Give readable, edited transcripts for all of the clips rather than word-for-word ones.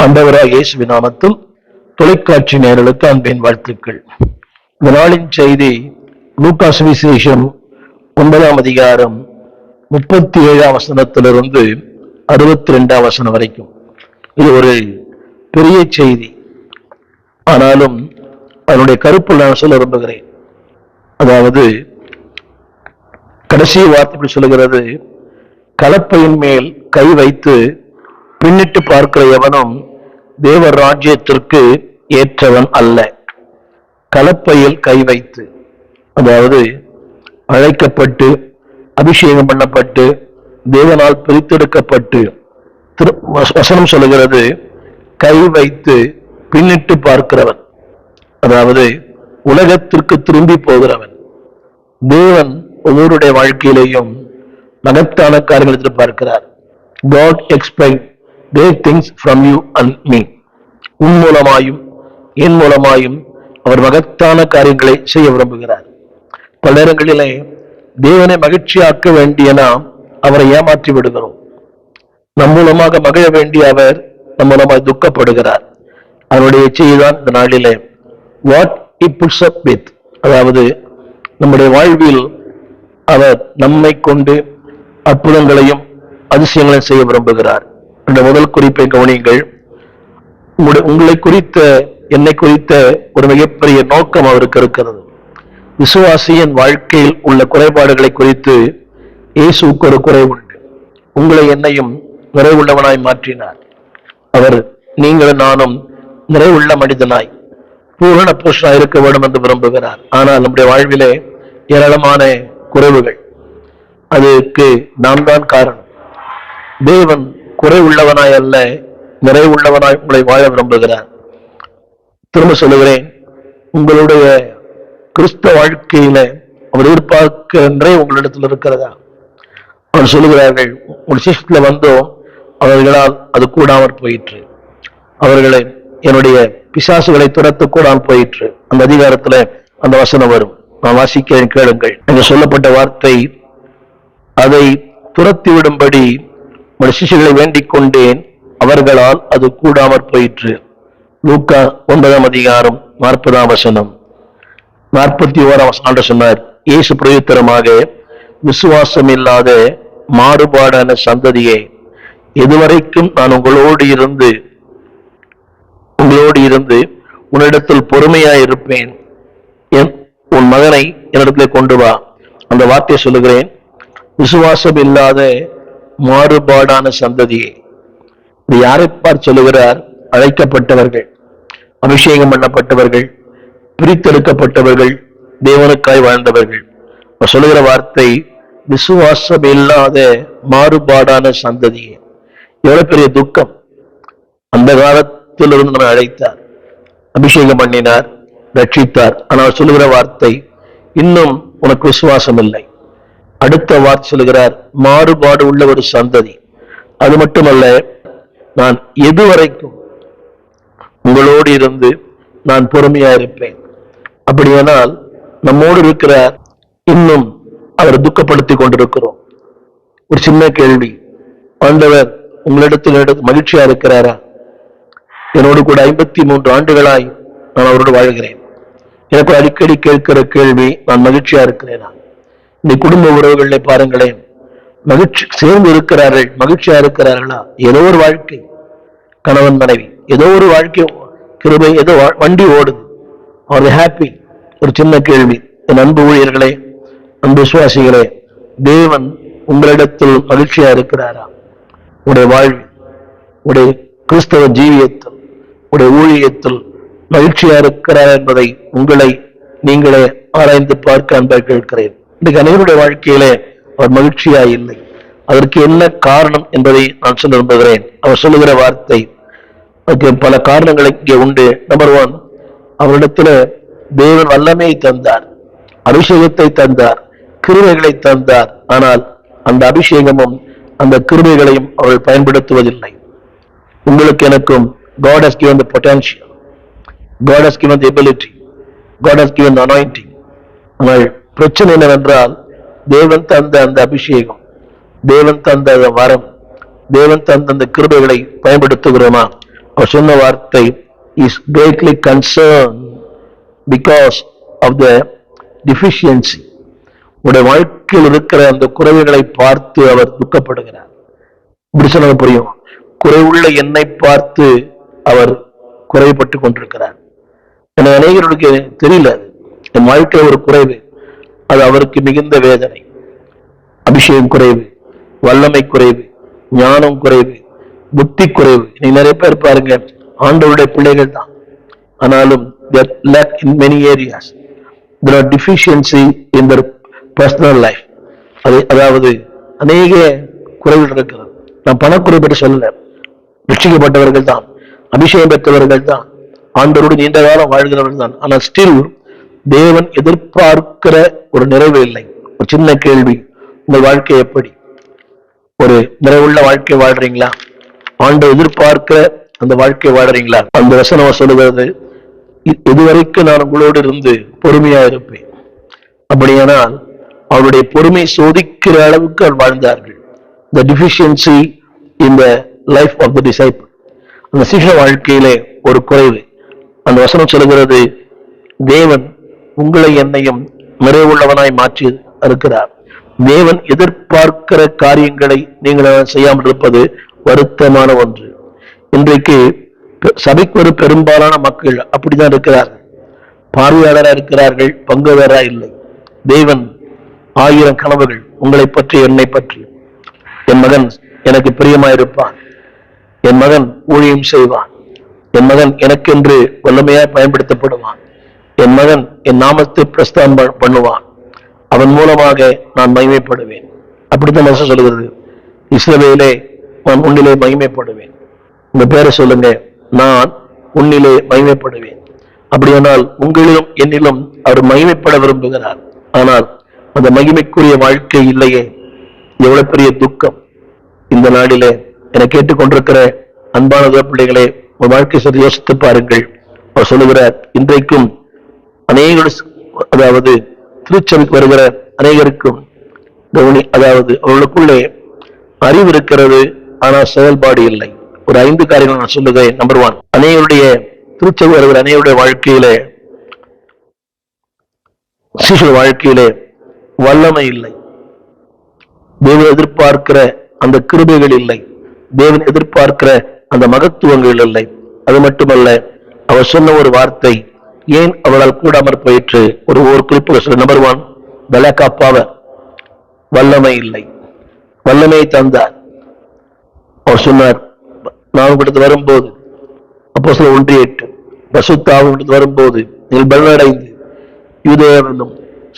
ஆண்டவராகிய இயேசுவின் நாமத்தில் தொலைக்காட்சி நேயர்களுக்கு அன்பின் வாழ்த்துக்கள். இந்த நாளின் செய்தி லூக்கா சுவிசேஷம் 9ஆம் அதிகாரம் 37ஆம் வசனத்திலிருந்து 62ஆம் வசனம் வரைக்கும். இது ஒரு பெரிய செய்தி, ஆனாலும் அதனுடைய கருப்பொருள் நான் சொல்ல விரும்புகிறேன். அதாவது கடைசி வார்த்தை இப்படி சொல்லுகிறது: கலப்பையின் மேல் கை வைத்து பின்னிட்டு பார்க்கிற எவனும் தேவ ராஜ்யத்திற்கு ஏற்றவன் அல்ல. கலப்பையில் கை வைத்து, அதாவது அழைக்கப்பட்டு அபிஷேகம் பண்ணப்பட்டு தேவனால் பிரித்தெடுக்கப்பட்டு, வசனம் சொல்லுகிறது கை வைத்து பின்னிட்டு பார்க்கிறவன், அதாவது உலகத்திற்கு திரும்பி போகிறவன். தேவன் ஒவ்வொருடைய வாழ்க்கையிலேயும் மகத்தான காரியங்கள் எதிர்பார்க்கிறார். God expects great things from you and me. உன் மூலமாயும் என் மூலமாயும் அவர் மகத்தான காரியங்களை செய்ய விரும்புகிறார். பல நேரங்களிலே தேவனை மகிழ்ச்சியாக்க வேண்டிய நாம் அவரை ஏமாற்றி விடுகிறோம். நம் மூலமாக மகிழ வேண்டிய அவர் நம் மூலமாக துக்கப்படுகிறார். அவருடைய செய்திதான் இந்த நாளிலே what he puts up with, அதாவது நம்முடைய வாழ்வில் அவர் நம்மை கொண்டு அற்புதங்களையும் அதிசயங்களையும் செய்ய விரும்புகிறார். என்ற முதல் குறிப்பை கவனியுங்கள். உங்களை குறித்த, என்னை குறித்த ஒரு மிகப்பெரிய நோக்கம் அவருக்கு இருக்கிறது. விசுவாசியின் வாழ்க்கையில் உள்ள குறைபாடுகளை குறித்து இயேசுவுக்கு ஒரு குறை உண்டு. உங்களை என்னையும் நிறைவுள்ளவனாய் மாற்றினார். அவர் நீங்களும் நானும் நிறைவுள்ள மனிதனாய் பூரண புருஷனாய் இருக்க வேண்டும் என்று விரும்புகிறார். ஆனால் நம்முடைய வாழ்விலே ஏராளமான குறைவுகள், அதுக்கு நாம் தான் காரணம். தேவன் குறை உள்ளவனாய் அல்ல, நிறைவுள்ளவனாய் உங்களை வாழ விரும்புகிறார். திரும்ப சொல்லுகிறேன், உங்களுடைய கிறிஸ்தவ வாழ்க்கையில அவர் எதிர்பார்க்கிற நிறை உங்களிடத்தில் இருக்கிறதா? அவர் சொல்லுகிறார்கள், உங்கள் சிஸ்டத்துல வந்தோம், அவர்களால் அது கூடாமற் போயிற்று. அவர்களை என்னுடைய பிசாசுகளை துரத்து கூடாமல் போயிற்று. அந்த அதிகாரத்துல அந்த வசனம் வரும். நான் வாசிக்கிறேன், கேளுங்கள். என்று சொல்லப்பட்ட வார்த்தை, அதை துரத்தி விடும்படி சிஷ்யர்களை வேண்டிக் கொண்டேன், அவர்களால் அது கூடாமற் போயிற்று. லூக்கா 9ஆம் அதிகாரம் 40ஆம் வசனம். 41ஆம் வசனம் சொன்னார், இயேசு பிரயுத்தரமாக, விசுவாசம் இல்லாத மாறுபாடான சந்ததியே, எதுவரைக்கும் நான் உங்களோடு இருந்து உன்னிடத்தில் பொறுமையாய் இருப்பேன், உன் மகனை என்னிடத்திலே கொண்டு வா. அந்த வார்த்தையை சொல்லுகிறேன், விசுவாசம் இல்லாத மாறுபாடான சந்ததியே. இது யாரை பார்த்து சொல்லுகிறார்? அழைக்கப்பட்டவர்கள், அபிஷேகம் பண்ணப்பட்டவர்கள், பிரித்தெடுக்கப்பட்டவர்கள், தேவனுக்காய் வாழ்ந்தவர்கள். சொல்லுகிற வார்த்தை விசுவாசம் இல்லாத மாறுபாடான சந்ததியே. எவ்வளவு பெரிய துக்கம்! அந்த காலத்திலிருந்து நம்ம அழைத்தார், அபிஷேகம் பண்ணினார், ரட்சித்தார். ஆனால் சொல்லுகிற வார்த்தை, இன்னும் உனக்கு விசுவாசம் இல்லை. அடுத்த வார்த்தை சொல்லுகிறார், மாறுபாடு உள்ள ஒரு சந்ததி. அது மட்டுமல்ல, நான் எதுவரைக்கும் உங்களோடு இருந்து நான் பொறுமையா இருப்பேன். அப்படியானால் நம்மோடு இருக்கிறார், இன்னும் அவர் துக்கப்படுத்தி கொண்டிருக்கிறோம். ஒரு சின்ன கேள்வி, ஆண்டவர் உங்களிடத்தில் மகிழ்ச்சியா இருக்கிறாரா? என்னோடு கூட 53 ஆண்டுகளாய் நான் அவரோடு வாழ்கிறேன். எனக்கு அடிக்கடி கேட்கிற கேள்வி, நான் மகிழ்ச்சியா இருக்கிறேனா? இந்த குடும்ப உறவுகளை பாருங்களேன், மகிழ்ச்சி சேர்ந்து இருக்கிறார்கள், மகிழ்ச்சியா இருக்கிறார்களா? ஏதோ ஒரு வாழ்க்கை, கணவன் மனைவி, ஏதோ ஒரு வாழ்க்கை கிருபை, ஏதோ வண்டி ஓடுது, அவர் ஹாப்பி. ஒரு சின்ன கேள்வி, என் அன்பு ஊழியர்களே, அன்பு விசுவாசிகளே, தேவன் உங்களிடத்தில் மகிழ்ச்சியா இருக்கிறாரா? உடைய வாழ்வில், உடைய கிறிஸ்தவ ஜீவியத்தில், உடைய ஊழியத்தில் மகிழ்ச்சியா இருக்கிறார் என்பதை உங்களை நீங்களே ஆராய்ந்து பார்க்க அன்பாக கேட்கிறேன். இன்றைக்கு அனைவருடைய வாழ்க்கையிலே அவர் மகிழ்ச்சியா இல்லை. அதற்கு என்ன காரணம் என்பதை நான் சொல்ல விரும்புகிறேன். அவர் சொல்லுகிற வார்த்தை, அதுக்கு பல காரணங்கள் இங்கே உண்டு. நம்பர் 1, அவரிடத்துல தேவன் வல்லமையை தந்தார், அபிஷேகத்தை தந்தார், கிருபைகளை தந்தார். ஆனால் அந்த அபிஷேகமும் அந்த கிருபைகளையும் அவர்கள் பயன்படுத்துவதில்லை. உங்களுக்கு எனக்கும் God has given the potential, God has given the ability, God has given the anointing. ஆனால் பிரச்சனை என்னவென்றால், தேவன் தந்த அந்த அபிஷேகம், தேவன் தந்த வரம், தேவன் தந்த அந்த கிருபைகளை பயன்படுத்துகிறோமா? அவர் சொன்ன வார்த்தை, is greatly concern because of the deficiency. உடைய வாழ்க்கையில் இருக்கிற அந்த குறைவுகளை பார்த்து அவர் துக்கப்படுகிறார். இப்படி சொன்னது புரியும். குறைவுள்ள என்னை பார்த்து அவர் குறைபட்டு கொண்டிருக்கிறார். என அநேகர்களுக்கு தெரியல, என் வாழ்க்கை ஒரு குறைவு, அது அவருக்கு மிகுந்த வேதனை. அபிஷேகம் குறைவு, வல்லமை குறைவு, ஞானம் குறைவு, புத்தி குறைவு. நீ நிறைய பேர் பாருங்க, ஆண்டவருடைய பிள்ளைகள் தான், ஆனாலும் lack in many areas. There are deficiency in their personal life. அதாவது அநேக குறைவுகள் இருக்கிறது. நான் பணக்குறை பற்றி சொல்லல, ரட்சிக்கப்பட்டவர்கள் தான், அபிஷேகம் பெற்றவர்கள் தான், ஆண்டவரோடு நீண்ட காலம் வாழ்கிறவர்கள் தான். ஆனால் ஸ்டில் தேவன் எதிர்பார்க்கிற ஒரு நிறைவு இல்லை. ஒரு சின்ன கேள்வி, உங்கள் வாழ்க்கை எப்படி? ஒரு நிறைவுள்ள வாழ்க்கை வாழ்றீங்களா? ஆண்டு எதிர்பார்க்கிற அந்த வாழ்க்கை வாழ்றீங்களா? அந்த வசனம் சொல்லுகிறது, இதுவரைக்கும் நான் உங்களோடு இருந்து பொறுமையா இருப்பேன். அப்படியானால் அவருடைய பொறுமை சோதிக்கிற அளவுக்கு அவர் வாழ்ந்தார்கள். The deficiency in the life of the disciple. அந்த சீஷ வாழ்க்கையிலே ஒரு குறைவு. அந்த வசனம் சொல்லுகிறது, தேவன் உங்களை என்னையும் நிறைவுள்ளவனாய் மாற்றி இருக்கிறார். தேவன் எதிர்பார்க்கிற காரியங்களை நீங்கள் செய்யாமல் இருப்பது வருத்தமான ஒன்று. இன்றைக்கு சபைக்கு ஒரு பெரும்பாலான மக்கள் அப்படிதான் இருக்கிறார்கள். பார்வையாளராக இருக்கிறார்கள், பங்குதாரா இல்லை. தேவன் 1000 கனவுகள் உங்களை பற்றி, என்னை பற்றி. என் மகன் எனக்கு பிரியமாயிருப்பான், என் மகன் ஊழியம் செய்வான், என் மகன் எனக்கென்று வல்லமையாய் பயன்படுத்தப்படுவான், என் மகன் என் நாமத்தை பிரஸ்தாபம் பண்ணுவான், அவன் மூலமாக நான் மகிமைப்படுவேன். அப்படித்தான் மனசு சொல்லுகிறது. இஸ்ரவேலே, நான் உன்னிலே மகிமைப்படுவேன். உங்க பேரை சொல்லுங்க, நான் உன்னிலே மகிமைப்படுவேன். அப்படியானால் உங்களிலும் என்னிலும் அவர் மகிமைப்பட விரும்புகிறார். ஆனால் அந்த மகிமைக்குரிய வாழ்க்கை இல்லையே, எவ்வளவு பெரிய துக்கம். இந்த நாளிலே என கேட்டுக்கொண்டிருக்கிற அன்பான பிள்ளைகளே, ஒரு வாழ்க்கை சரி யோசித்து பாருங்கள். அவர் சொல்லுகிறார், இன்றைக்கும் அநேக, அதாவது திருச்சபைக்கு வருகிற அநேகருக்கும் அதாவது அவர்களுக்குள்ளே அறிவு இருக்கிறது, ஆனால் செயல்பாடு இல்லை. ஒரு 5 காரியங்கள் நான் சொல்லுகிறேன். நம்பர் 1, அநேகருடைய திருச்சபை வருகிற அநேகருடைய வாழ்க்கையிலே, சீஷர் வாழ்க்கையிலே வல்லமை இல்லை. தேவன் எதிர்பார்க்கிற அந்த கிருபைகள் இல்லை. தேவன் எதிர்பார்க்கிற அந்த மகத்துவங்கள் இல்லை. அது மட்டுமல்ல, அவர் சொன்ன ஒரு வார்த்தை ஏன் அவளால் கூடாமற் போயிற்று. ஒரு குறிப்பு சொல்ல. நம்பர் 1, பலக்காப்பாவர், வல்லமை இல்லை. வல்லமையை தந்தார். அவர் சொன்னார், நான் உங்களுக்கு வரும்போது, அப்போஸ்தலர் 1:8, பரிசுத்த ஆவி உங்களுக்கு வரும்போது நீங்கள் பலனடைந்து யூதேயாவிலும்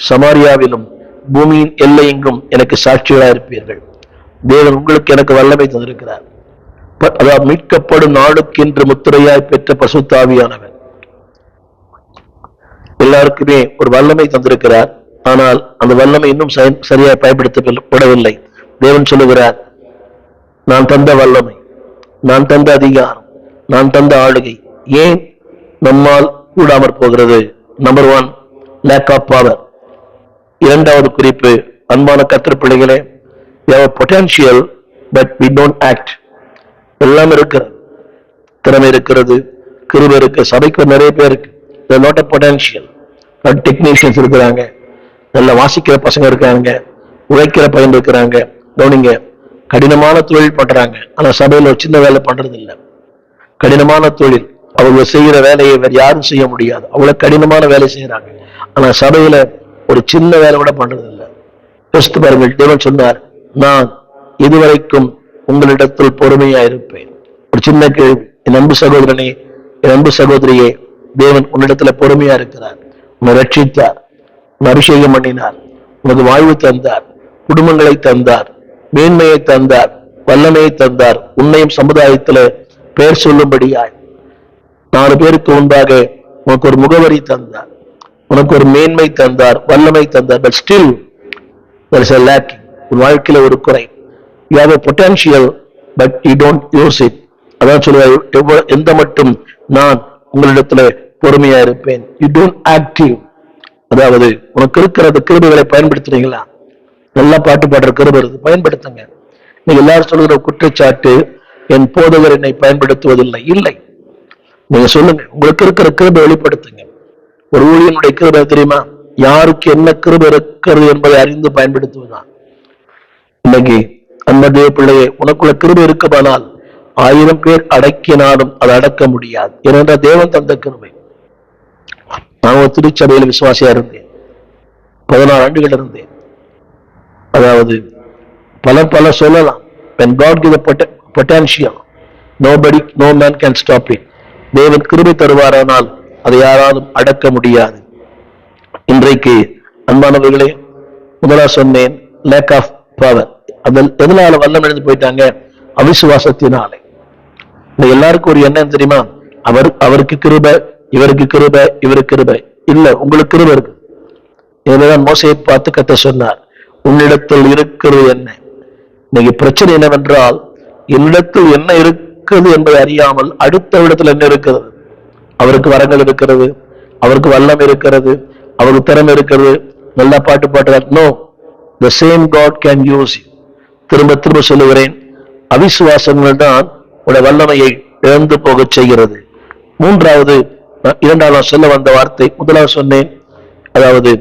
சமாரியாவிலும் பூமியின் எல்லையெங்கும் எனக்கு சாட்சிகளாக இருப்பீர்கள். தேவன் உங்களுக்கு எனக்கு வல்லமை தந்திருக்கிறார். அதாவது மீட்கப்படும் நாளுக்கென்று முத்திரையாய் பெற்ற பரிசுத்த ஆவியானவர் எல்லாருக்குமே ஒரு வல்லமை தந்திருக்கிறார். ஆனால் அந்த வல்லமை இன்னும் சரியாய் பயன்படுத்தப்படவில்லை. தேவன் சொல்லுகிறார், நான் தந்த வல்லமை, நான் தந்த அதிகாரம், நான் தந்த ஆளுகை ஏன் நம்மால் கூடாமற் போகிறது? Number 1, lack of power. 2வது குறிப்பு, அன்பான கர்த்தர் பிள்ளைகளே, we have potential but we don't act. எல்லாம் இருக்கிறது, திறமை இருக்கிறது, கிருபை இருக்கு. சபைக்கு நிறைய பேர் இருக்கு, not a potential. டெக்னீஷியன்ஸ் இருக்கிறாங்க, நல்லா வாசிக்கிற பசங்க இருக்காங்க, உழைக்கிற பையன் இருக்கிறாங்க. கவனிங்க, கடினமான தொழில் பண்றாங்க, ஆனா சபையில ஒரு சின்ன வேலை பண்றது இல்லை. கடினமான தொழில், அவங்க செய்யற வேலையை வேற யாரும் செய்ய முடியாது, அவ்வளவு கடினமான வேலை செய்யறாங்க. ஆனா சபையில ஒரு சின்ன வேலை கூட பண்றது இல்லை. யோசித்து பாருங்கள். தேவன் சொன்னார், நான் இதுவரைக்கும் உங்களிடத்தில் பொறுமையா இருப்பேன். ஒரு சின்ன கேள்வி, என் அன்பு சகோதரனே, என் அன்பு சகோதரியே, தேவன் உன்னிடத்துல பொறுமையா இருக்கிறார். உன்னை ரட்சித்தார், உன் அபிஷேகம் பண்ணினார், உனக்கு வாழ்வு தந்தார், குடும்பங்களை தந்தார், மேன்மையை தந்தார், வல்லமையை தந்தார். உன்னையும் சமுதாயத்துல பெயர் சொல்லும்படியாய் 4 பேருக்கு முன்பாக உனக்கு ஒரு முகவரி தந்தார், உனக்கு ஒரு மேன்மை தந்தார், வல்லமை தந்தார். But still there is a lacking. உன் வாழ்க்கையில ஒரு குறை. You have a potential but you don't use it. அதான் சொல்லுவார், எந்த மட்டும் நான் உங்களிடத்துல பொறுமையா இருப்பேன். You don't active. அதாவது உனக்கு இருக்கிற கிருபைகளை பயன்படுத்துறீங்களா? நல்லா பாட்டு பாடுற கிருபை பயன்படுத்துங்க. நீங்க எல்லாரும் சொல்லுகிற குற்றச்சாட்டு, என் போதகர் என்னை பயன்படுத்துவதில்லை. இல்லை, நீங்க சொல்லுங்க, உங்களுக்கு இருக்கிற கிருபை வெளிப்படுத்துங்க. ஒரு ஊழியனுடைய கிருபை தெரியுமா? யாருக்கு என்ன கிருபை இருக்கிறது என்பதை அறிந்து பயன்படுத்துவதுதான். இன்னைக்கு அந்த தேவ பிள்ளையை, உனக்குள்ள கிருபை இருக்குமானால் 1000 பேர் அடக்கினாலும் அதை அடக்க முடியாது. ஏனென்றால் தேவன் தந்த கிருபை. நான் ஒரு திருச்சபையில் விசுவாசியா இருந்தேன், 14 ஆண்டுகள் இருந்தேன். அதாவது பல சொல்லலாம். When God gives the potential, no man can stop it. தேவன் கிருபை தருவாரானால் அதை யாராலும் அடக்க முடியாது. இன்றைக்கு அன்பானவர்களே, முதலாக சொன்னேன், லேக் ஆஃப் பவர். அதில் எதனால வல்லம் எழுந்து போயிட்டாங்க? அவிசுவாசத்தினாலே. எல்லாருக்கும் ஒரு எண்ணம் தெரியுமா? அவருக்கு கிருபை, இவருக்கு கிருபை, இவருக்கு கிருபை இல்ல. உங்களுக்கு கிருபை இருக்கு. எனவேதான் மோசையை பார்த்து கர்த்தர் சொன்னார், உன்னிடத்தில் இருக்கிறது என்ன? இன்னைக்கு பிரச்சனை என்னவென்றால், என்னிடத்தில் என்ன இருக்கிறது என்பதை அறியாமல் அடுத்த இடத்துல என்ன இருக்கிறது? அவருக்கு வரங்கள் இருக்கிறது, அவருக்கு வல்லம் இருக்கிறது, அவருக்கு திறமை இருக்கிறது, நல்லா பாட்டு பாடுறார். No, the same God can use you. திரும்ப சொல்லுகிறேன், அவிசுவாசங்கள் தான் உடைய வல்லமையை இழந்து போக செய்கிறது. இரண்டாவது சொல்ல வந்த வார்த்தை, முதலாவது சொன்னேன், அதாவது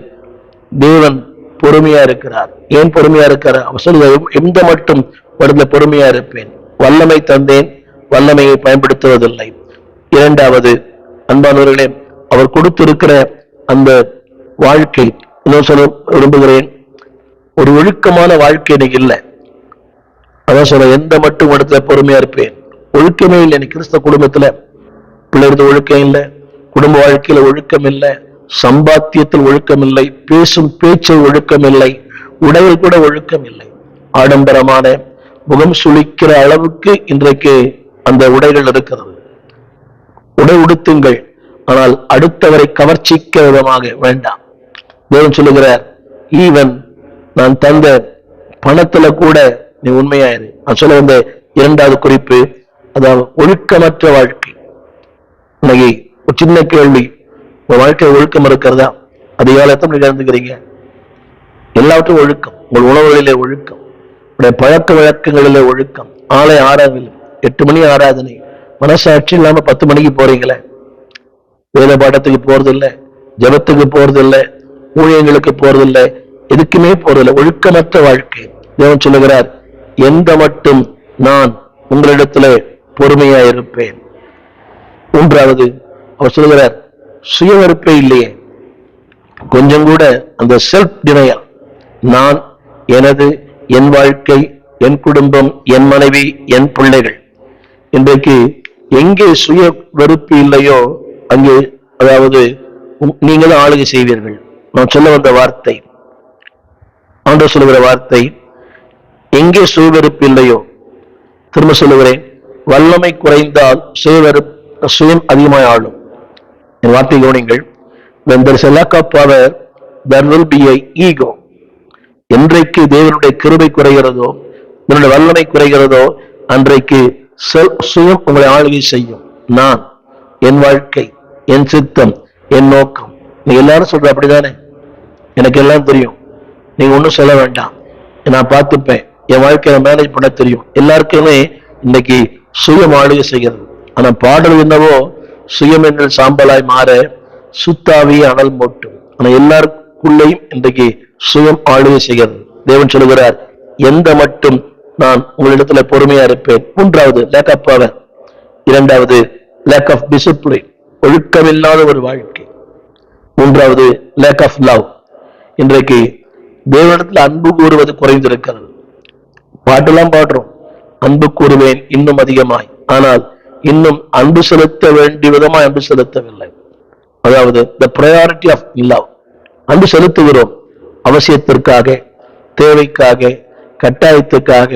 தேவன் பொறுமையா இருக்கிறார். ஏன் பொறுமையா இருக்கிறார்? அவர் சொல்லுவார், எந்த மட்டும் உடனே பொறுமையா இருப்பேன், வல்லமை தந்தேன், வல்லமையை பயன்படுத்துவதில்லை. இரண்டாவது, அன்பானவர்களே, அவர் கொடுத்திருக்கிற அந்த வாழ்க்கை, இன்னும் சொல்ல விரும்புகிறேன், ஒரு ஒழுக்கமான வாழ்க்கை எனக்கு இல்லை. அதான் சொல்ல, எந்த மட்டும் இடத்துல பொறுமையா இருப்பேன். ஒழுக்கமே இல்லை. எனக்கு கிறிஸ்தவ குடும்பத்துல பிள்ளைறது ஒழுக்கம் இல்லை, குடும்ப வாழ்க்கையில ஒழுக்கம் இல்லை, சம்பாத்தியத்தில் ஒழுக்கம் இல்லை, பேசும் பேச்சில் ஒழுக்கம் இல்லை, உடையில் கூட ஒழுக்கம் இல்லை. ஆடம்பரமான முகம் சுளிக்கிற அளவுக்கு இன்றைக்கு அந்த உடைகள் இருக்கிறது. உடை உடுத்துங்கள், ஆனால் அடுத்தவரை கவர்ச்சிக்கிற விதமாக வேண்டாம். தேவன் சொல்லுகிறார், ஈவன் நான் தந்த பணத்துல கூட நீ உண்மையாயிரு. நான் சொல்ல வந்த இரண்டாவது குறிப்பு, அதாவது ஒழுக்கமற்ற வாழ்க்கை. இன்னைக்கு ஒரு சின்ன கேள்வி, உங்க வாழ்க்கை ஒழுக்கம் இருக்கிறதா? அதிகாலை எத்தனை இழந்துக்கிறீங்க? எல்லாவற்றும் ஒழுக்கம். உங்கள் உணவுகளிலே ஒழுக்கம், உடைய பழக்க வழக்கங்களிலே ஒழுக்கம். ஆலய ஆராதனை 8 மணி ஆராதனை, மனசாட்சி இல்லாம 10 மணிக்கு போறீங்களே, வேத பாடத்துக்கு போறதில்லை, ஜபத்துக்கு போறதில்லை, ஊழியங்களுக்கு போறதில்லை, எதுக்குமே போறதில்லை. ஒழுக்கமற்ற வாழ்க்கை. தேவன் சொல்லுகிறார், எந்த மட்டும் நான் உங்களிடத்துல பொறுமையா இருப்பேன். மூன்றாவது அவர் சொல்லுகிறார், சுய வெறுப்பே இல்லையே, கொஞ்சம் கூட அந்த செல்ஃப் டினையல். நான், எனது, என் வாழ்க்கை, என் குடும்பம், என் மனைவி, என் பிள்ளைகள். இன்றைக்கு எங்கே சுய வெறுப்பு இல்லையோ அங்கே, அதாவது நீங்களும் ஆளுகை செய்வீர்கள். நான் சொல்ல வந்த வார்த்தை, ஆண்டவர் சொல்லுகிற வார்த்தை, எங்கே சுய வெறுப்பு இல்லையோ, திரும்ப சொல்லுகிறேன், வல்லமை குறைந்தால் சுயம் அதிகமாய் ஆளும். என் வார்த்தை கவனிங்கள். When there is a lack of power, there will be an ego. என்றைக்கு தேவனுடைய கிருபை குறைகிறதோ, தேவனுடைய வல்லமை குறைகிறதோ, அன்றைக்கு சுயம் உங்களை ஆளுகை செய்யும். நான், என் வாழ்க்கை, என் சித்தம், என் நோக்கம். நீங்க எல்லாரும் சொல்ற அப்படிதானே? எனக்கு எல்லாம் தெரியும், நீங்க ஒன்றும் சொல்ல வேண்டாம், நான் பார்த்துப்பேன், என் வாழ்க்கையை மேனேஜ் பண்ண தெரியும். எல்லாருக்குமே இன்னைக்கு சுயம் ஆளுகை செய்கிறது. ஆனா பாடல் என்னவோ, சுயம் என்ற சாம்பலாய் மாற சுத்தாவிய அனல் மூட்டும். ஆனா எல்லாருக்குள்ளேயும் இன்றைக்கு சுயம் ஆளுகை செய்கிறது. தேவன் சொல்லுகிறார், எந்த மட்டும் நான் உங்களிடத்துல பொறுமையா இருப்பேன். மூன்றாவது, லேக் ஆஃப் பவர். இரண்டாவது, லேக் ஆஃப் டிசிப்ளின், ஒழுக்கமில்லாத ஒரு வாழ்க்கை. மூன்றாவது, லேக் ஆஃப் லவ். இன்றைக்கு தேவனிடத்துல அன்பு கூறுவது குறைந்திருக்கிறது. பாட்டெல்லாம் பாடுறோம், அன்பு கூறுவேன் இன்னும் அதிகமாய், ஆனால் இன்னும் அன்பு செலுத்த வேண்டிய விதமாய் அன்பு செலுத்தவில்லை. அதாவது the priority of love. அன்பு செலுத்துகிறோம் அவசியத்திற்காக, தேவைக்காக, கட்டாயத்துக்காக.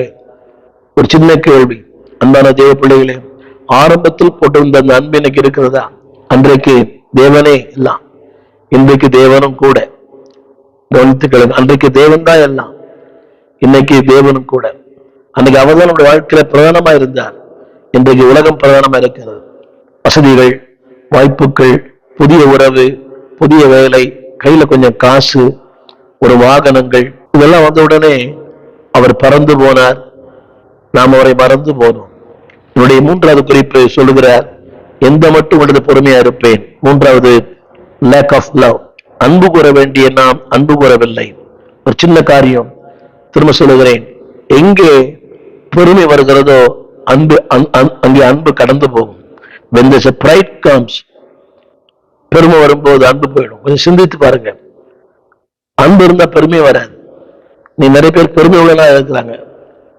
ஒரு சின்ன கேள்வி, அன்பான தேவ பிள்ளைகளே, ஆரம்பத்தில் போட்டிருந்த அந்த அன்பு எனக்கு இருக்கிறதா? அன்றைக்கு தேவனே எல்லாம், இன்றைக்கு தேவனும் கூட. கவனித்துக்கள், அன்றைக்கு தேவன் தான் எல்லாம், இன்னைக்கு தேவனும் கூட. அன்றைக்கு அவர்தான் நம்முடைய வாழ்க்கையில பிரதானமா இருந்தார். இன்றைக்கு உலகம் பிரதானமா இருக்கிறது. வசதிகள், வாய்ப்புகள், புதிய உறவு, புதிய வேலை, கையில கொஞ்சம் காசு, ஒரு வாகனங்கள், இதெல்லாம் வந்த உடனே அவர் பறந்து போனார், நாம் அவரை மறந்து போனோம். என்னுடைய மூன்றாவது குறிப்பு சொல்லுகிறார், எந்த மட்டும் உங்களது பொறுமையா இருப்பேன். மூன்றாவது, லேக் ஆஃப் லவ். அன்பு கூற வேண்டிய நாம் அன்பு கூறவில்லை. ஒரு சின்ன காரியம், திரும்ப சொல்லுகிறேன், எங்கே பொறுமை வருகிறதோ அன்பு அங்கே அன்பு கடந்து போகும். when there's a pride comes, பெருமை வரும்போது அன்பு போயிடும். கொஞ்சம் சிந்தித்து பாருங்க. அன்பு இருந்தா பெருமை வராது. நீ நிறைய பேர் பெருமை உள்ளதா இருக்கிறாங்க,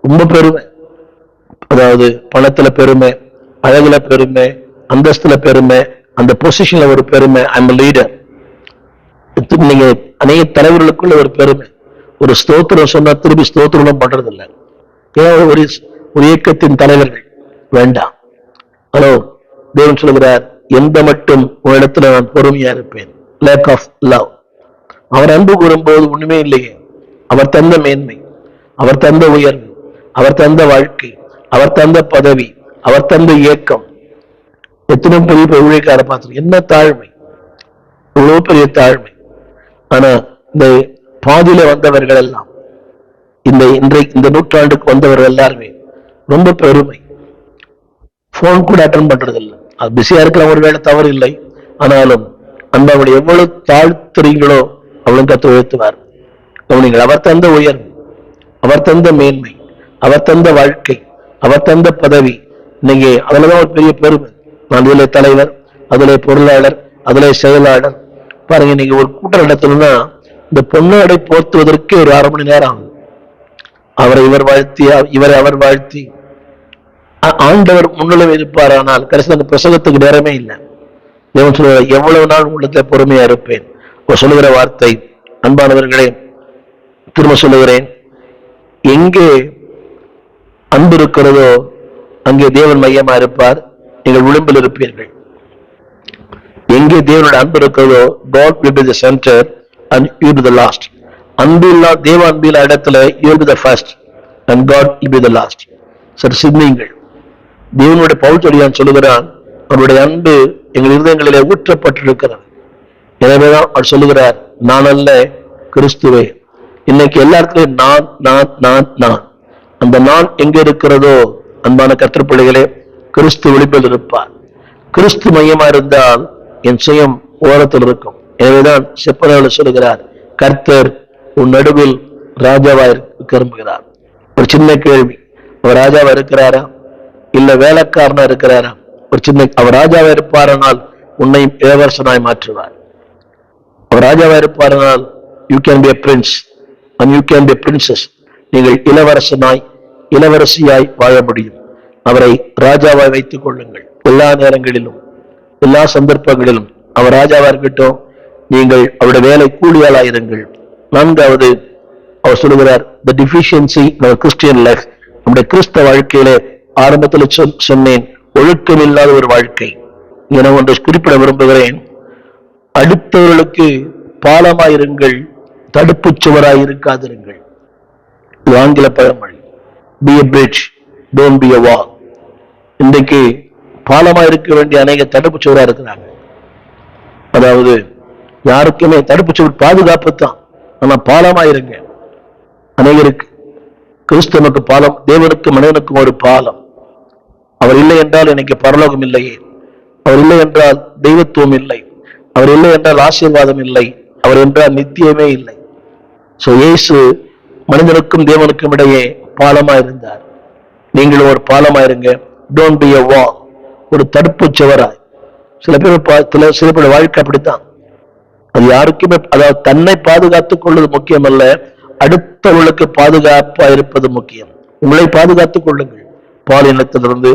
ரொம்ப பெருமை, அதாவது பணத்துல பெருமை, அழகுல பெருமை, அந்தஸ்துல பெருமை, அந்த பொசிஷன்ல ஒரு பெருமை, ஐ எம் லீடர். நீங்க அநேக தலைவர்களுக்குள்ள ஒரு பெருமை, ஒரு ஸ்தோத்திரம் சொன்னா திருப்பி ஸ்தோத்திரம் பண்றது இல்லை. ஏன் ஒரு இயக்கத்தின் தலைவர்கள் வேண்டாம். ஹலோ, தேவன் சொல்கிறார், எந்த மட்டும் உன்னிடத்துல நான் பொறுமையா இருப்பேன். Lakh of love. அவர் அன்பு கூறும்போது ஒண்ணுமே இல்லையே. அவர் தந்த மேன்மை, அவர் தந்த உயர்வு, அவர் தந்த வாழ்க்கை, அவர் தந்த பதவி, அவர் தந்த இயக்கம். எத்தனை பெரிய ஊழியக்கார பார்த்து என்ன தாழ்மை, இவ்வளவு பெரிய தாழ்மை. ஆனா இந்த பாதியில வந்தவர்கள் எல்லாம், இந்த நூற்றாண்டுக்கு வந்தவர்கள் எல்லாருமே ரொம்ப பெருமை. போன் கூட அட்டன் பண்றது இல்லை. அது பிஸியா இருக்கிற ஒரு வேலை தவறு இல்லை. ஆனாலும் அந்த அவருடைய எவ்வளவு தாழ்த்துறீங்களோ அவ்வளவு கத்து உயர்த்துவார். கவனிங்கள், அவர் தந்த உயர்வு, அவர் தந்த மேன்மை, அவர் தந்த வாழ்க்கை, அவர் தந்த பதவி. இன்னைக்கு அதுலதான் ஒரு பெரிய பெருமை. அதுல தலைவர், அதுல பொருளாளர், அதுல செயலாளர். பாருங்க, இன்னைக்கு ஒரு கூட்டம் நடத்தணும்னா இந்த பொன்னாடை போர்த்துவதற்கு ஒரு 1/2 மணி நேரம் ஆகும். அவரை இவர் வாழ்த்தி, இவரை அவர் வாழ்த்தி, ஆண்டவர் முன்னிலை இருப்பார். ஆனால் கடைசியில் அந்த பிரசங்கத்துக்கு நேரமே இல்லை. தேவன் சொல்லுவார், எவ்வளவு நாள் உள்ளத்துல பொறுமையா இருப்பேன். சொல்லுகிற வார்த்தை, அன்பானவர்களே, திரும்ப சொல்லுகிறேன், எங்கே அன்பு இருக்கிறதோ அங்கே தேவன் மையமா இருப்பார். நீங்கள் விளிம்பில் இருப்பீர்கள். எங்கே தேவனுடைய அன்பு இருக்கிறதோ God will be the center and you will be the last. அன்பு இல்லா தேவ அன்பில் இடத்துல you will be the first and God will be the last. சரி, சிந்தியுங்கள். தேவனுடைய பவுல் சொல்லுகிறான், அவருடைய அன்பு எங்கள் இருதயங்களிலே ஊற்றப்பட்டிருக்கிறது. எனவேதான் அவர் சொல்லுகிறார், நான் அல்ல கிறிஸ்துவே. இன்னைக்கு எல்லாருக்கும் நான் நான் நான் நான். அந்த நான் எங்க இருக்கிறதோ, அன்பான கர்த்தர் பிள்ளைகளே, கிறிஸ்து விளிம்பில் இருப்பார். கிறிஸ்து மையமா இருந்தால் என் சுயம் ஓரத்தில் இருக்கும். எனவேதான் செப்பனில் சொல்லுகிறார், கர்த்தர் உன் நடுவில் ராஜாவா விரும்புகிறார். ஒரு சின்ன கேள்வி, அவர் ராஜாவா இருக்கிறாரா இல்ல வேலைக்காரனா இருக்கிறாரா? ஒரு சின்ன, அவர் ராஜாவா இருப்பாரானால் உன்னை இளவரசனாய் மாற்றுவார். அவர் ராஜாவா இருப்பாரானால் you can be a prince and you can be a princess. நீங்கள் இளவரசனாய் இளவரசியாய் வாழ முடியும். அவரை ராஜாவாய் வைத்துக் கொள்ளுங்கள். எல்லா நேரங்களிலும், எல்லா சந்தர்ப்பங்களிலும் அவர் ராஜாவா இருக்கட்டும். நீங்கள் அவருடைய வேலை கூலியாளாயிருங்கள். 4வது, அவர் சொல்லுகிறார், the deficiency in our Christian life. நம்முடைய கிறிஸ்தவ வாழ்க்கையிலே ஆரம்பத்தில் சொன்னேன், ஒழுக்கம் இல்லாத ஒரு வாழ்க்கை. என ஒன்றை குறிப்பிட விரும்புகிறேன். அடுத்தவர்களுக்கு பாலமாயிருங்கள், தடுப்பு சுவராய் இருக்காதிருங்கள். இது ஆங்கில பழமொழி. be a bridge, don't be a wall. இன்றைக்கு பாலமா இருக்க வேண்டிய அநேக தடுப்பு சுவரா இருக்கிறாங்க. அதாவது யாருக்குமே தடுப்பு சுவர் பாதுகாப்பு தான், ஆனா பாலமா இருங்க. அநேகருக்கு கிறிஸ்தவனுக்கு பாலம், தேவனுக்கு மனிதனுக்கும் ஒரு பாலம். அவர் இல்லை என்றால் எனக்கு பரலோகம் இல்லையே. அவர் இல்லை என்றால் தெய்வத்துவம் இல்லை. அவர் இல்லை என்றால் ஆசீர்வாதம் இல்லை. அவர் என்றால் நித்தியமே இல்லை. சோ இயேசு மனிதனுக்கும் தேவனுக்கும் இடையே பாலமா இருந்தார். நீங்களும் ஒரு பாலமா இருங்க. டோன்ட் பி a wall, ஒரு தடுப்பு சுவராய். சில பேர் வாழ்க்கை அப்படித்தான். அது யாருக்குமே, அதாவது தன்னை பாதுகாத்துக் கொள்வது முக்கியம் அல்ல, அடுத்தவர்களுக்கு பாதுகாப்பா இருப்பது முக்கியம். உங்களை பாதுகாத்துக் கொள்ளுங்கள். பாலினத்திலிருந்து,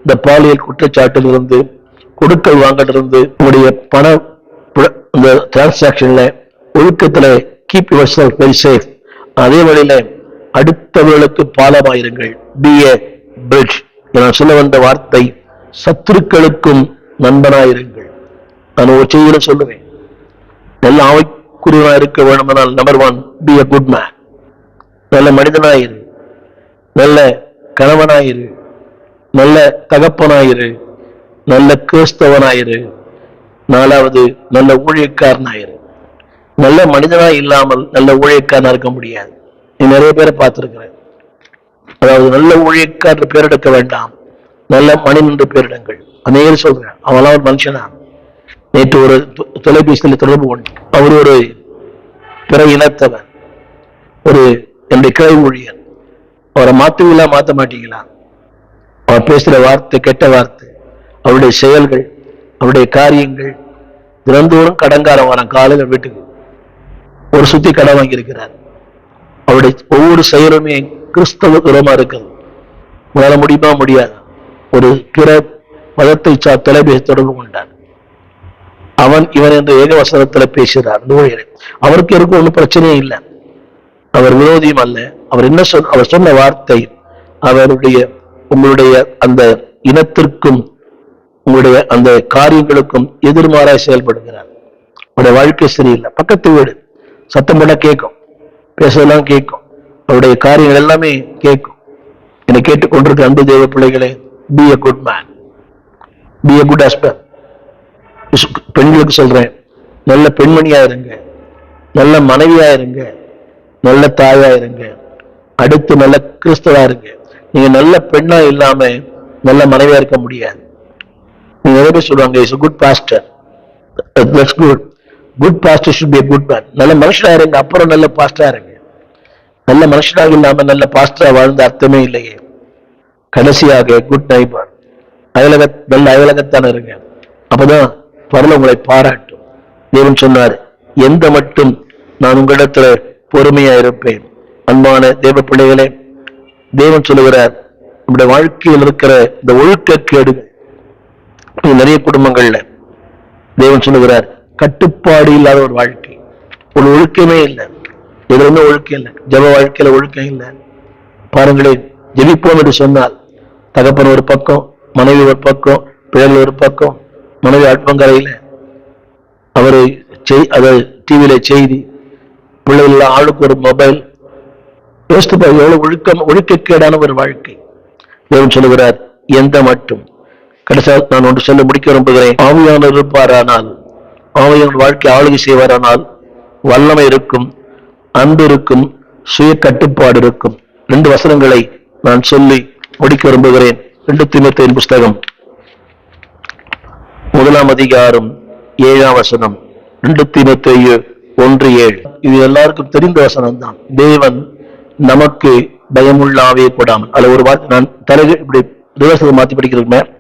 இந்த பாலியல் குற்றச்சாட்டிலிருந்து, கொடுக்கல் வாங்கலிருந்து, உங்களுடைய பண இந்த டிரான்சாக்சன்ல ஒழுக்கத்துல keep yourself very safe. அதே வழியில அடுத்தவர்களுக்கு பாலமாயிருங்கள். B A bridge. நான் சொல்ல வந்த வார்த்தை, சத்துருக்களுக்கும் நண்பனாயிருங்கள். நான் ஒரு செய்தியில சொல்லுவேன், நல்ல ஆவிக்குரியவனா இருக்க வேண்டுமானால் number 1, be a good man. நல்ல மனிதனாயிரு, நல்ல கணவனாயிரு, நல்ல தகப்பனாயிரு, நல்ல கிறிஸ்தவனாயிரு. 4வது, நல்ல ஊழியக்காரனாயிரு. நல்ல மனிதனாய் இல்லாமல் நல்ல ஊழியக்காரனா இருக்க முடியாது. நீ நிறைய பேரை பார்த்திருக்கிறேன். அதாவது நல்ல ஊழியக்காரர் பேரெடுக்க வேண்டாம், நல்ல மனிதன் என்று பேரிடுங்கள். அநேகர் சொல்றேன், அவெல்லாம் ஒரு மனுஷனா? நேற்று ஒரு தொலைபேசியில் தொடர்பு கொண்டு, அவர் ஒரு பிற இனத்தவர், ஒரு என்னுடைய கிளை ஊழியர். அவரை மாத்துவீங்களா மாத்த மாட்டீங்களா? அவர் பேசுற வார்த்தை கெட்ட வார்த்தை, அவருடைய செயல்கள், அவருடைய காரியங்கள். தினந்தோறும் கடன்காரன் வரான் காலையில வீட்டுக்கு, ஒரு சுத்தி கடன் வாங்கியிருக்கிறார். அவருடைய ஒவ்வொரு செயலுமே கிறிஸ்தவ தூரமா இருக்குது. உங்களால முடியுமா? முடியாது. ஒரு பிற மதத்தை தொலைபேசி தொடர்பு கொண்டார். அவன் இவன் என்ற ஏகவசனத்துல பேசுகிறார். அவருக்கு இருக்கும் ஒன்றும் பிரச்சனையே இல்லை, அவர் விரோதியும் அல்ல. அவர் என்ன அவர் சொன்ன வார்த்தை அவருடைய உங்களுடைய அந்த இனத்திற்கும் உங்களுடைய அந்த காரியங்களுக்கும் எதிர்மாறாய் செயல்படுகிறார். அவருடைய வாழ்க்கை சரியில்லை. பக்கத்து வீடு சத்தம் போட கேட்கும், பேசுறதெல்லாம் கேட்கும், அவருடைய காரியங்கள் எல்லாமே கேட்கும். என்னை கேட்டுக்கொண்டிருக்க அன்பு தேவ பிள்ளைகளே, B a good man, be a good husband. பெண்களுக்கு சொல்றேன், நல்ல பெண்மணியா இருங்க, நல்ல மனைவியா இருங்க, நல்ல தாயா இருங்க, அடுத்து நல்ல கிறிஸ்தவா இருங்க. நீங்க நல்ல பெண்ணா இல்லாம நல்ல மனைவியா இருக்க முடியாது. நீங்க நிறைய பேர் சொல்லுவாங்க, is a good pastor. That's good. Good pastor should be a good man. நல்ல மனுஷனா இருங்க, அப்புறம் நல்ல பாஸ்டரா இருங்க. நல்ல மனுஷனாக இல்லாம நல்ல பாஸ்டரா வாழ்ந்த அர்த்தமே இல்லையே. கடைசியாக குட் நைபர், நல்ல அயலகத்தான இருங்க, அப்பதான் பரல உங்களை பாராட்டும். தேவன் சொன்னார், எந்த மட்டும் நான் உங்களிடத்துல பொறுமையா இருப்பேன். அன்பான தேவ பிள்ளைகளே, தேவன் சொல்லுகிறார், நம்முடைய வாழ்க்கையில் இருக்கிற இந்த ஒழுக்கக்கேடுகள் நிறைய குடும்பங்கள்ல தேவன் சொல்லுகிறார், கட்டுப்பாடு இல்லாத ஒரு வாழ்க்கை, ஒரு ஒழுக்கமே இல்லை. எதுவுமே ஒழுக்கம் இல்லை. ஜப வாழ்க்கையில ஒழுக்கம் இல்லை. பாருங்களேன், ஜெபிப்போம் என்று சொன்னால் தகப்பன் ஒரு பக்கம், மனைவி ஒரு பக்கம், பிள்ளைகள் ஒரு பக்கம். மனைவி அடுப்பங்கரையில அவரு அதை டிவியில செய்தி, பிள்ளைகள் ஆளுக்கு ஒரு மொபைல். யோசித்து எவ்வளவு ஒழுக்கக்கேடான ஒரு வாழ்க்கை. தேவன் சொல்லுகிறார், எந்த மட்டும். கடைசியாக நான் ஒன்று சொல்ல முடிக்க விரும்புகிறேன். ஆவியானவர் இருப்பாரானால், ஆவியானவர் வாழ்க்கை ஆளுகை செய்வாரானால் வல்லமை இருக்கும், அன்பு இருக்கும், சுய கட்டுப்பாடு இருக்கும். 2 வசனங்களை நான் சொல்லி முடிக்க விரும்புகிறேன். 2 தீமோத்தேயுவின் புஸ்தகம் 1 அதிகாரம் 7 வசனம். 2 தீமோத்தேயு 1:7. இது எல்லாருக்கும் தெரிந்த வசனம் தான். தேவன் நமக்கு பயமுள்ள ஆவியை கொடாமல், அல்ல ஒரு வார்த்தை நான் தலைகள் இப்படி தேவசத்தை மாத்தி படிக்கிறேன்.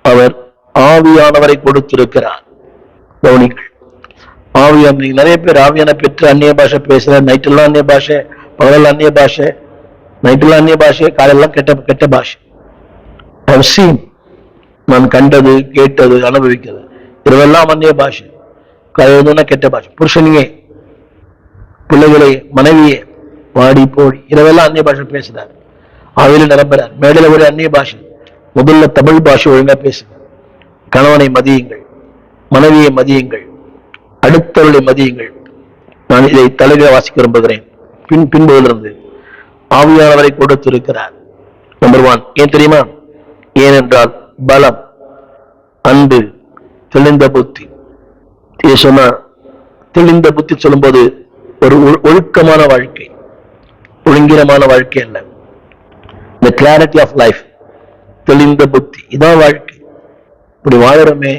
அவர் ஆவியானவரை கொடுத்திருக்கிறார். கவனிங்கள், ஆவியான. நீங்க நிறைய பேர் ஆவியான பெற்று அந்நிய பாஷை பேசுற, நைட்டெல்லாம் அந்நிய பாஷை, பகலெல்லாம் அந்நிய பாஷை, நைட்டெல்லாம் அந்நிய பாஷை, காலையெல்லாம் கெட்ட பாஷை. நான் கண்டது, கேட்டது, அனுபவிக்கிறது, இரவெல்லாம் அந்நிய பாஷை, காலையில கெட்ட பாஷை. புருஷனையே, பிள்ளைகளை, மனைவியே, வாடி போடி, இரவெல்லாம் அந்நிய பாஷை பேசுறார். ஆவியில நிரம்புறார். மேடையில ஒரு அந்நிய பாஷை. முதல்ல தமிழ் பாஷை ஒழுங்கா பேசுங்க. கணவனை மதியுங்கள், மனைவியை மதியுங்கள், அடுத்தவர்களை மதியுங்கள். நான் இதை தலைகளை வாசிக்க விரும்புகிறேன். பின்புலிருந்து ஆவியானவரை கொடுத்திருக்கிறார். நம்பர் 1. ஏன் தெரியுமா? ஏனென்றால் பலம், அன்பு, தெளிந்த புத்தி. சொன்னா தெளிந்த புத்தி சொல்லும்போது ஒரு ஒழுக்கமான வாழ்க்கை, ஒழுங்கிரமான வாழ்க்கை அல்ல. இந்த கிளாரிட்டி ஆஃப் லைஃப், தெளிந்த புத்தி, இதான் வாழ்க்கை. இப்படி வாழறோமே,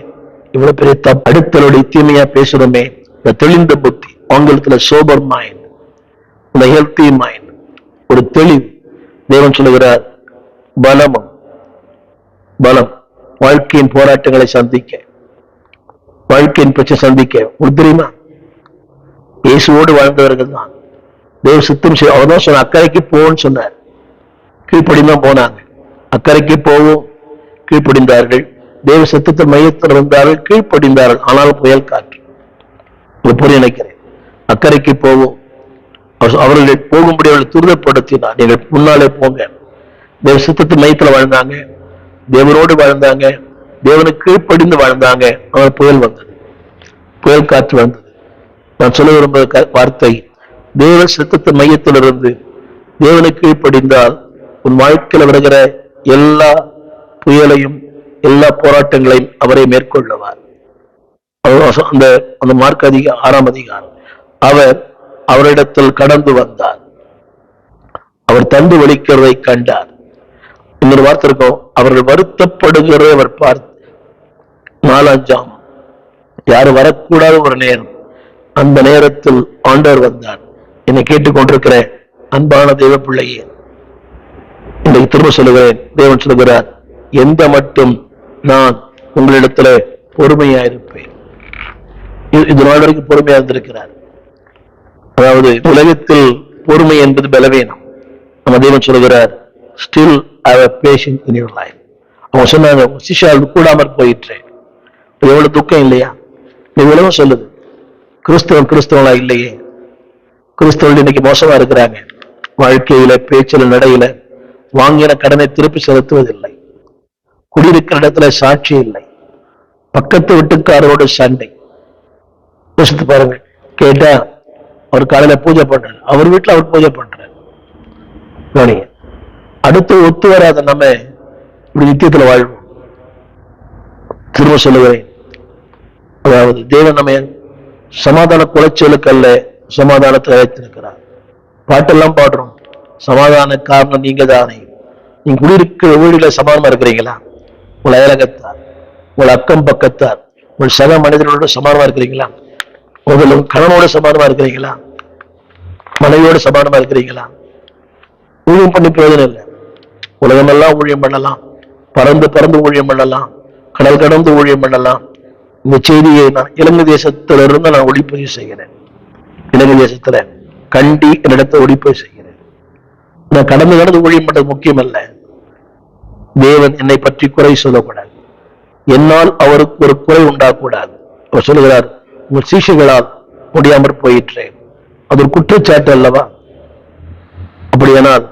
இவ்வளவு பெரிய தப்பு, அடுத்தவருடைய தீமையா பேசுறோமே, இந்த தெளிந்த புத்தி, ஆங்கிலத்துல சோபர் மைண்ட், இந்த ஹெல்த்தி மைண்ட், ஒரு தெளிவு. தேவன் சொல்லுகிறார், பலம், வாழ்க்கையின் போராட்டங்களை சந்திக்க, வாழ்க்கையின் பிரச்சனை சந்திக்க. ஒரு தெரியுமா, இயேசுவோடு வாழ்ந்தவர்கள் தான் தேவ சித்தம் செய்ய. அவர் தான் சொன்ன, அக்கறைக்கு போன்னு சொன்னார். கீழ்ப்படிந்தான் போனாங்க. அக்கறைக்கு போவோம், கீழ்ப்படிந்தார்கள். தேவ சித்தத்தை மையத்தில் இருந்தார்கள், கீழ்ப்படிந்தார்கள். ஆனாலும் புயல் காற்று. புரிய நினைக்கிறேன். அக்கறைக்கு போவோம், அவர்கள் போகும்படி அவர்களை துரிதப்படுத்தினார். நீங்கள் முன்னாலே போங்க. தேவ சித்தத்தை மையத்தில் வாழ்ந்தாங்க, தேவனோடு வாழ்ந்தாங்க, தேவனுக்கு கீழ்ப்படிந்து வாழ்ந்தாங்க. அவர் புயல் வந்தது, புயல் காற்று வந்தது. நான் சொல்ல விரும்புகிற வார்த்தை, தேவ சித்தத்தை மையத்திலிருந்து தேவனுக்கு கீழ்ப்படிந்தால் உன் வாழ்க்கையில் வருகிற எல்லா புயலையும், எல்லா போராட்டங்களையும் அவரை மேற்கொள்ளுவார். அந்த மார்க் 6 அதிகாரம். அவர் அவரிடத்தில் கடந்து வந்தார், அவர் தந்து வலிக்கிறதை கண்டார். இன்னொரு வார்த்தை இருக்கும், அவர்கள் வருத்தப்படுகிறதை அவர் பார்த்து 4 யாரும் வரக்கூடாத ஒரு நேரம். அந்த நேரத்தில் ஆண்டவர் வந்தார். என்னை கேட்டுக்கொண்டிருக்கிற அன்பான தேவ பிள்ளையே, இன்றைக்கு திரும்ப சொல்லுகிறேன். தேவன் சொல்லுகிறார், எந்த மட்டும் நான் உங்களிடத்துல பொறுமையா இருப்பேன். இது நாள் வரைக்கும் பொறுமையா இருந்திருக்கிறார். அதாவது உலகத்தில் பொறுமை என்பது பலவீனம். நம்ம தேவன் சொல்லுகிறார், still have a patience in your life. அவங்க சொன்னாங்க, சிஷ்யால் கூடாமற் போயிற்று. எவ்வளவு துக்கம் இல்லையா? இவ்வளவு சொல்லுது. கிறிஸ்தவங்களா இல்லையே. கிறிஸ்தவர்கள் இன்னைக்கு மோசமா இருக்கிறாங்க. வாழ்க்கையில, பேச்சில, நடையில வாங்கின கடனை திருப்பி செலுத்துவதில்லை. குடியிருக்கிற இடத்துல சாட்சி இல்லை. பக்கத்து வீட்டுக்காரோட சண்டை. யோசித்து பாருங்க. கேட்டா அவர் காலையில பூஜை பண்றாரு, அவர் வீட்டுல அவர் பூஜை பண்றாரு. அடுத்து ஒத்து வராத நம்ம இப்படி நித்தியத்துல வாழ்வோம். திரும்ப சொல்லுகிறேன், அதாவது தேவன் நம்ம சமாதான குலைச்சலுக்கு அல்ல, சமாதானத்தை அழைத்திருக்கிறார். பாட்டெல்லாம் பாடுறோம், சமாதான காரணம் நீங்க தானே. நீங்க குடியிருக்கிற வீடுல சமாதானமா இருக்கிறீங்களா? உங்கள் அயலகத்தார், உங்கள் அக்கம் பக்கத்தார், உங்கள் சக மனிதர்களோட சமாதானமா இருக்கிறீங்களா? உங்கள் கணவனோட சமாதானமா இருக்கிறீங்களா? மனைவியோட சமாதானமா இருக்கிறீங்களா? ஊழியம் பண்ணி பிரயோஜனம் இல்லை. உலகமெல்லாம் ஊழியம் பண்ணலாம், பறந்து பறந்து ஊழியம் பண்ணலாம், கடல் கடந்து ஊழியம் பண்ணலாம். இந்த செய்தியை நான் இலங்கை தேசத்திலிருந்து நான் ஒளிப்பதிவு செய்கிறேன். இலங்கை தேசத்துல கண்டி என்னிடத்தை ஒளிப்பதிவு செய்கிறேன். நான் கடந்து ஊழியம் பண்றது முக்கியம் அல்ல. தேவன் என்னை பற்றி குறை சொல்லக்கூடாது, என்னால் அவருக்கு ஒரு குறை உண்டாகக்கூடாது. அவர் சொல்லுகிறார், உங்கள் சீஷர்களால் முடியாமற் போயிற்று. அது ஒரு குற்றச்சாட்டு அல்லவா? அப்படியானால்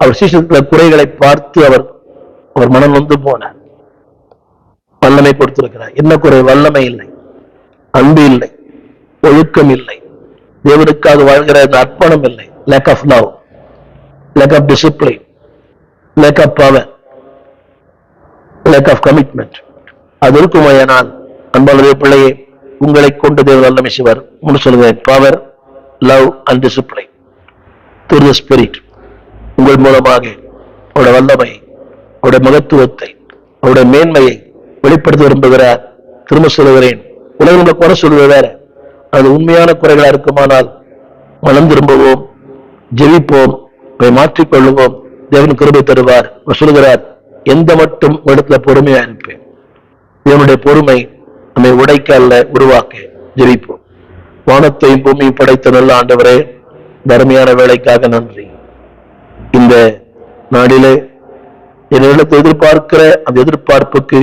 அவர் சீஷர்கள குறைகளை பார்த்து அவர் மனம் நொந்து போனார். வல்லமை கொடுத்திருக்கிறார். என்ன குறை? வல்லமை இல்லை, அன்பு இல்லை, ஒழுக்கம் இல்லை, தேவனுக்காக வாழ்கிற அர்ப்பணம் இல்லை. Lack of love, lack of discipline, lack of power, lack of commitment. அது இருக்குமானால் அன்பான பிள்ளையே, உங்களை கொண்டு தேவன் வல்லமை செய்வார். முன்னு சொல்லுவேன், power, love and discipline through the spirit. உங்கள் மூலமாக அவருடைய வல்லமை, அவருடைய மகத்துவத்தை, அவருடைய மேன்மையை வெளிப்படுத்த விரும்புகிறார். திரும்ப சொல்லுகிறேன், உலகம் குறை சொல்வது வேற. அது உண்மையான குறைகளா இருக்குமானால் மனம் திரும்புவோம், ஜெபிப்போம், மாற்றிக்கொள்ளுவோம். தேவன் கிருபை தருவார். சொல்லுகிறார், எந்த மட்டும் இடத்துல பொறுமையா இருப்பேன். தேவனுடைய பொறுமை நம்மை உடைக்க அல்ல, உருவாக்க. ஜெபிப்போம். வானத்தையும் பூமியும் படைத்த நல்ல ஆண்டவரே, தர்மையான வேலைக்காக நன்றி. இந்த நாளிலே என்னிடத்தை எதிர்பார்க்கிற அந்த எதிர்பார்ப்புக்கு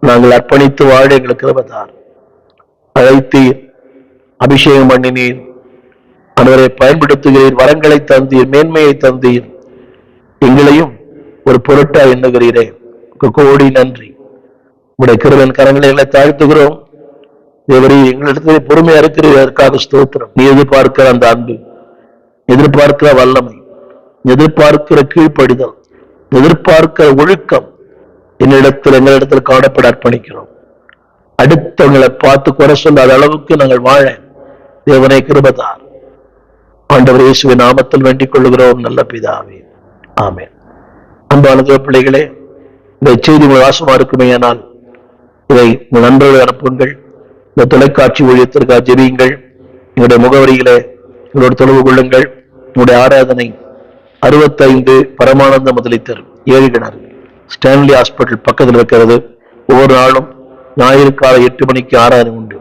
நாங்கள் அர்ப்பணித்து வாழ எங்களுக்கு கிருபைதார். அழைத்தீர், அபிஷேகம் பண்ணினீர், அவரை பயன்படுத்துகிறீர், வரங்களை தந்தீர், மேன்மையை தந்தீர். எங்களையும் ஒரு பொருட்டா எண்ணுகிறீரே, கோடி நன்றி. உடைய கிருபையின் கரங்களை தாழ்த்துகிறோம். தேவரே, எங்களிடத்தில் பொறுமையா இருக்கிறீர், அதற்காக ஸ்தோத்திரம். நீ எதிர்பார்க்கிற அந்த அன்பு, எதிர்பார்க்கிற வல்லமை, எதிர்பார்க்கிற கீழ்ப்படிதல், எதிர்பார்க்கிற ஒழுக்கம் எங்களிடத்தில் காணப்பட அர்ப்பணிக்கிறோம். அடுத்தவங்களை பார்த்து குறை சொல்லாத அளவுக்கு நாங்கள் வாழ தேவனை கிருபைதார். ஆண்டவர் இயேசுவின் நாமத்தில் வேண்டிக் கொள்ளுகிறோம் நல்ல பிதாவே, ஆமென். அன்பான பிள்ளைகளே, இந்த செய்தி உங்கள் வாசமா இருக்குமேயானால் இதை உங்கள் நண்பர்களை அனுப்புங்கள். இந்த தொலைக்காட்சி ஊழியத்திற்காக ஜெபியுங்கள். எங்களுடைய முகவரியிலே எங்களோட தொடர்பு கொள்ளுங்கள். உங்களுடைய ஆராதனை 65 பரமானந்த முதலித்தர் 7 கிணறு ஸ்டான்லி ஹாஸ்பிட்டல் பக்கத்தில் இருக்கிறது. ஒவ்வொரு நாளும் ஞாயிறு காலை 8 மணிக்கு ஆராதனை உண்டு.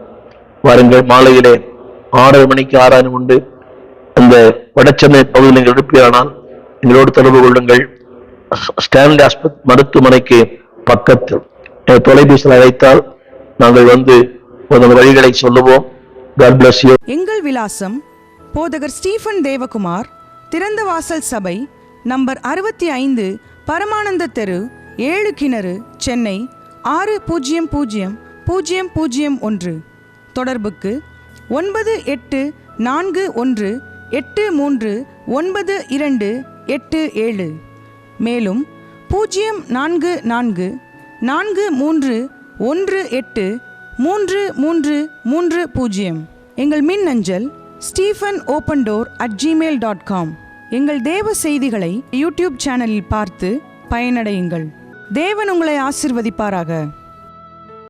வாருங்கள். மாலையிலே 6 மணிக்கு ஆராதனை உண்டு. அந்த வடச்சென்னை பகுதியில் நீங்கள் எழுப்பியானால் எங்களோடு தொடர்பு கொள்ளுங்கள். ஸ்டான்லி ஹாஸ்பிட்டல் மருத்துவமனைக்கு பக்கத்தில் தொலைபேசியில் அழைத்தால் நாங்கள் வந்து வழிகளை சொல்லுவோம். God bless you. எங்கள் விலாசம் போதகர் ஸ்டீஃபன் தேவகுமார், திறந்த வாசல் சபை, நம்பர் 65, பரமானந்த தெரு, 7 கிணறு, சென்னை 600001. தொடர்புக்கு 9841839287. மேலும் 04443183330. எங்கள் மின்னஞ்சல் stephenopendor@gmail.com. எங்கள் தேவ செய்திகளை யூடியூப் சேனலில் பார்த்து பயனடையுங்கள். தேவன் உங்களை ஆசீர்வதிப்பாராக.